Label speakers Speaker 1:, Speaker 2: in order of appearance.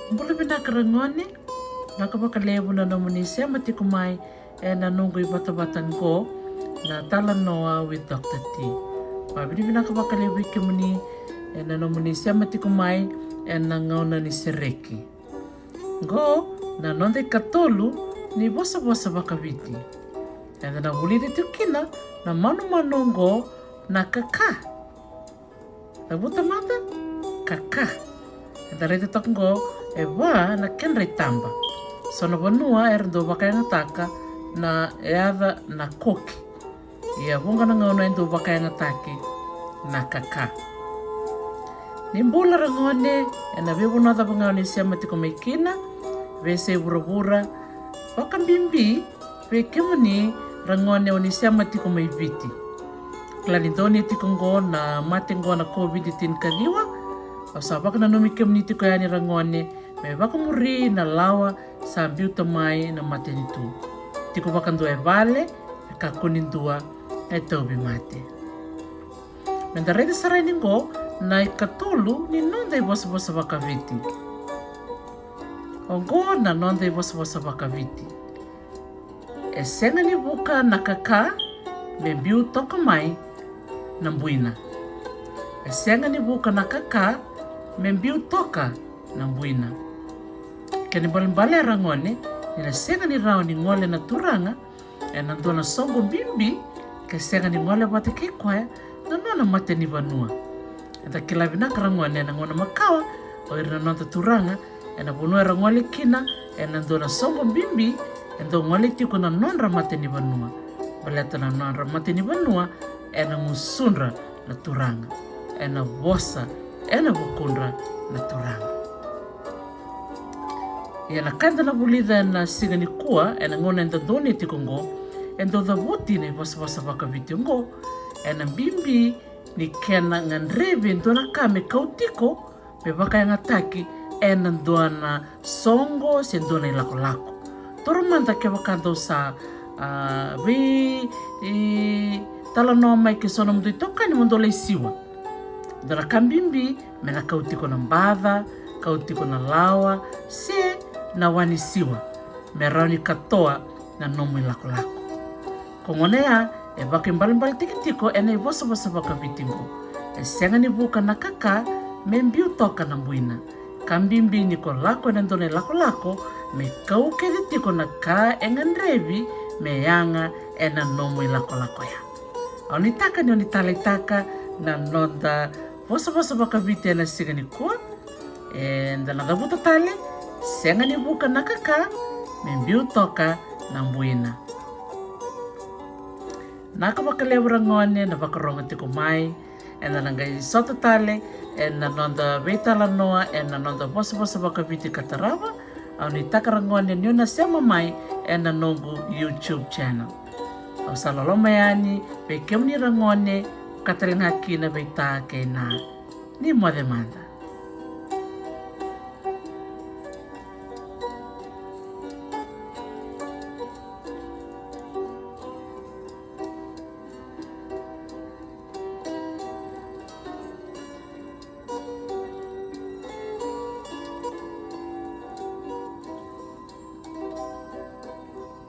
Speaker 1: Mbula binakarangone, nakabakalevo na naman ni siya matikumay nanunggoy bata-batang na talanoa with Dr. T. Pabili binakabakalevo ikimuni naman ni siya matikumay nangaw na ni Sireki. Go, nanonde katolu ni bosa-bosa bakabiti. Na wuli dito kina na manu-manunggo na kaka. Nabuta mata? Kaka. Dari dito ko ewa na kenre tamba. So na banua erdo bakay nataka na eada na koki. Ia bunga na ngauna endo bakay nataki na kaka. Nimbula rangone na bibu nata bangauni siya matiko maikina. Vese bura-bura. Wakambimbi vekemuni rangone oni siya matiko maibiti. Klanidoni tikongo na matengo na COVID-19 kaniwa. Sabak na numikem niti kaya ni rangone may baka muri na lawa sa tamay na matenitu. Tiko bakan dua vale kakunin dua ay tobi mate. Mendarete saray ningo na ikatulu ni nonday bosa-bosa bakaviti. Ongo na nonday bosa-bosa bakaviti. Esenga ni buka nakaka membiu tokamay ng buina. Esenga ni buka nakaka membiu toka ng buina. Kanibalimbali rangone, ninasenga ni rao ni ngole na turanga, nando na songo bimbi, kasenga ni ngole bate kikwaya, nando na mate ni banua. Enta kilabi na karangone na ngona makawa, o iri na nonta turanga, na bunua rangole kina, nando na songo bimbi, endo ngole tiko na nonra mate ni banua. Baleta na nonra mate ni banua, na ngusunra na turanga, na bosa, na bukundra na turanga. Ia na kanda na bulida na siga ni kua na ngona enda doni tikongo endo da buti na bosa-bosa bakaviti ngo na bimbi ni kena ngandrebe endo na kame kautiko me baka yang ataki na na songo se endo na ilako-lako. Toro manta ke bakando sa talanoa mai ke sono mdu itoka ni mundo le siwa. Dona kambimbi me na kautiko na mbava, kautiko na lawa, se na wanisiwa, merani katoa na nomu lako-lako. Kongonea, baka imbalimbali tikitiko ena bosa-bosa bakavitingo. Senga ni buka na kaka, membiu toka na mbuina. Kambimbi ni ko lako na ndone lako-lako, me kauke ditiko na ka enganrevi, me yanga ena nomu lako-lako ya. Onitaka ni onitalitaka na nonda bosa-bosa bakaviti ena siga ni kua, enda nagabuta tale, senga ni buka na kaka, membiu toka na mbuina. Nakabakalewa rangone na bakaronga tiko mai, ena nangai soto tale, ena nonda betala noa, ena nonda bosa-bosa bakaviti katarawa, au ni takarangone niyo na sema mai, ena nongu YouTube channel. Au saloloma yani, bekem ni rangone, katalingaki na beita kay na ni mother manda.